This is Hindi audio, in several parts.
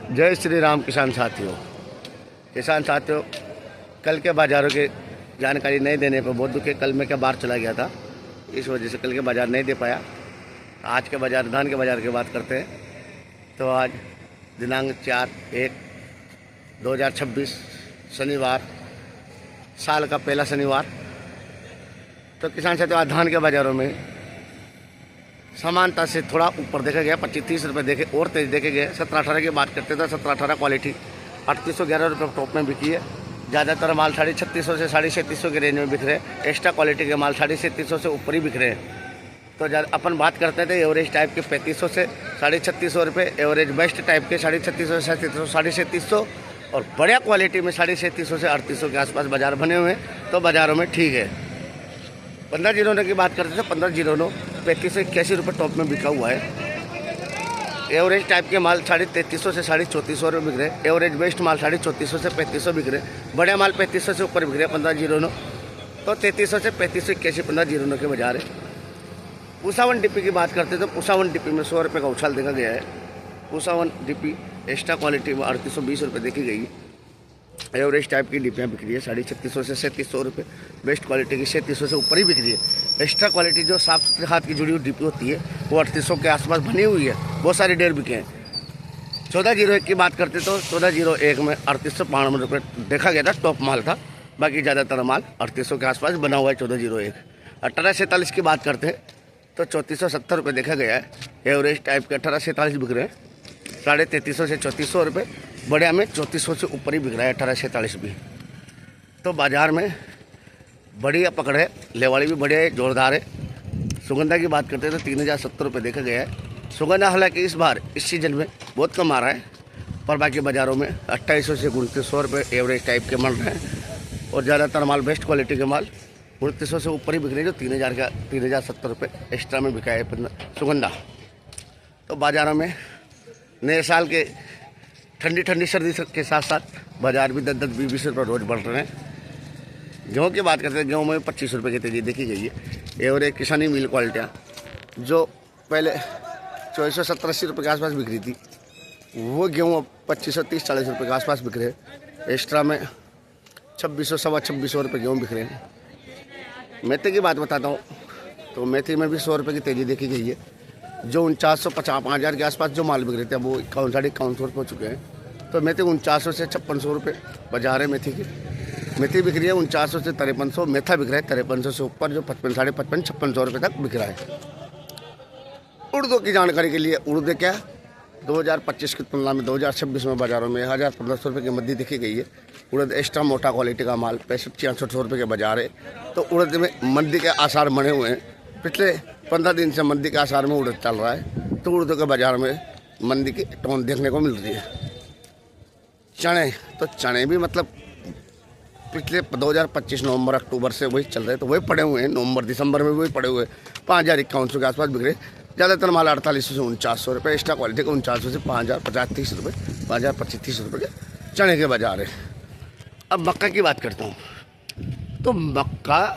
जय श्री राम किसान साथियों, कल के बाज़ारों की जानकारी नहीं देने पर बहुत दुख है। कल मैं क्या बाहर चला गया था, इस वजह से कल के बाज़ार नहीं दे पाया। आज के बाज़ार, धान के बाज़ार की बात करते हैं तो आज दिनांक 4/1/2026 शनिवार, साल का पहला शनिवार। तो किसान साथियों, आज धान के बाज़ारों में समानता से थोड़ा ऊपर देखा गया, 25-30 रुपये देखे और तेज देखे गए। 17-18 की बात करते थे, 17-18 क्वालिटी 3811 रुपये टॉप में बिकी है। ज़्यादातर माल 3650 से 3750 के रेंज में बिक रहे हैं। एक्स्ट्रा क्वालिटी के माल 3750 से ऊपर ही बिक रहे हैं। तो अपन बात करते थे एवरेज टाइप के 3500 से 3650 रुपये, एवरेज बेस्ट टाइप के 3650 से 3700 और बढ़िया क्वालिटी में 3750 से 3800 के आसपास बाज़ार बने हुए हैं। तो बाज़ारों में ठीक है। 1509 की बात करते थे, 1509 3581 रुपये टॉप में बिका हुआ है। एवरेज टाइप के माल 3350 से 3450 रुपये बिक रहे हैं। एवरेज बेस्ट माल 3450 से 3500 बिक रहे हैं। बड़े माल 3500 से ऊपर बिक रहे हैं। 1509 तो 3300 से 3581 1509 के बाजार है। पूसावन डिपी की बात करते तो पूसावन डिपी में 100 रुपये का उछाल देखा गया है। पूसावन डिपी एक्स्ट्रा क्वालिटी में 3820 रुपये देखी गई। एवरेज टाइप की डिपियाँ बिक रही है 3650 से 3700 रुपये। बेस्ट क्वालिटी की 3700 से ऊपर ही बिक रही है। एक्स्ट्रा क्वालिटी जो साफ सुथरे हाथ की जुड़ी हुई डिपी होती है वो 3800 के आसपास बनी हुई है। बहुत सारे डेढ़ बिके हैं। 1401 की बात करते तो 1401 में 3892 रुपये देखा गया था, टॉप माल था। बाकी ज़्यादातर माल 3800 के आसपास बना हुआ है 1401। 1847 की बात करते हैं तो 3470 रुपये देखा गया है। एवरेज टाइप के 1847 बिक रहे हैं। 3350 से 3400 रुपये। बढ़िया में 3400 से ऊपर ही बिक रहा है 1847 भी। तो बाज़ार में बढ़िया पकड़ है, लेवाड़ी भी बढ़िया है, जोरदार है। सुगंधा की बात करते हैं तो 3070 रुपये देखा गया है। सुगंधा हालांकि इस बार इस सीजन में बहुत कम आ रहा है, पर बाकी बाज़ारों में 2800 से 2900 रुपये एवरेज टाइप के मिल रहे हैं। और ज़्यादातर माल बेस्ट क्वालिटी के माल 2900 से ऊपर ही बिक रहे हैं, जो 3070 रुपये एक्स्ट्रा में बिका है सुगंधा। तो बाज़ारों में नए साल के ठंडी सर्दी के साथ साथ बाज़ार भी 10-20 रुपये रोज़ बढ़ रहे हैं। गेहूँ की बात करते हैं, गेहूँ में 25 रुपये की तेज़ी देखी गई है। एवरेज किसानी मिल क्वालिटियाँ जो पहले 2470-80 रुपये के आसपास बिक रही थी, वो गेहूँ अब 2530-40 रुपये के आसपास बिक रहे हैं। एक्स्ट्रा में 2600-2650 रुपये गेहूँ बिक रहे हैं। मेथी की बात बताता हूँ तो मेथी में भी 100 रुपये की तेज़ी देखी गई है। जो 4950-5000 के आसपास जो माल बिक रहे थे, अब वो 51-51 रुपये हो चुके हैं। तो मेथी 4900 से 5600 रुपये बाजार है मेथी की। मेथी बिक रही है 4900 से 5300। मेथा बिक रहा है 5300 से ऊपर, जो 55-5600 रुपये तक बिक रहा है। उड़दों की जानकारी के लिए, उड़द क्या 2025 की तुलना में 2026 में बाज़ारों में 1000-1500 रुपये की मद्दी देखी गई है। उड़द एक्स्ट्रा मोटा क्वालिटी का माल 65-6600 रुपये के बाजार है। तो उड़द में मंदी के आसार बने हुए हैं। पिछले 15 दिन से मंदी के आसार में उड़द चल रहा है। तो उड़द के बाज़ार में मंदी की टोन देखने को मिल रही है। चने भी मतलब पिछले 2025 नवंबर अक्टूबर से वही चल रहे हैं, तो वही पड़े हुए हैं। नवंबर दिसंबर में वही पड़े हुए हैं। 5100 के आसपास बिक रहे। ज़्यादातर माल 4800 से 4900 रुपये। एक्स्ट्रा क्वालिटी का 4900 से 5050-30 रुपये, 5025-30 रुपये के चने के बाजार है। अब मक्का की बात करता हूँ तो मक्का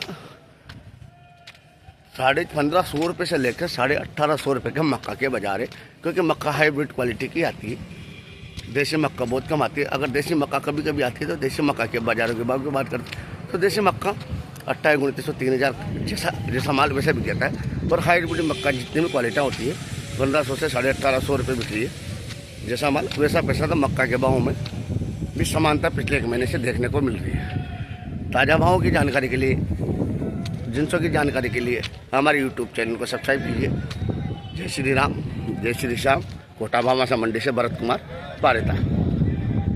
1550 रुपये से लेकर 1850 रुपये के मक्का के बाजार है। क्योंकि मक्का हाइब्रिड क्वालिटी की आती है, देसी मक्का बहुत कम आती है। अगर देसी मक्का कभी कभी आती है तो देसी मक्का के बाज़ारों के भाव की बात करते हैं तो देसी मक्का 2800-2900-3000 जैसा माल वैसे बिक जाता है। और हाइब्रिड मक्का जितनी भी क्वालिटियाँ होती है 1500 से 1850 रुपये बिक रही है। जैसा माल वैसा पैसा तो मक्का के भाव में भी समानता पिछले 1 महीने से देखने को मिल रही है। ताज़ा भावों की जानकारी के लिए, जिनसों की जानकारी के लिए हमारे यूट्यूब चैनल को सब्सक्राइब कीजिए। जय श्री राम, जय श्री श्याम। कोटा भामासा मंडी से भरत कुमार पारेता।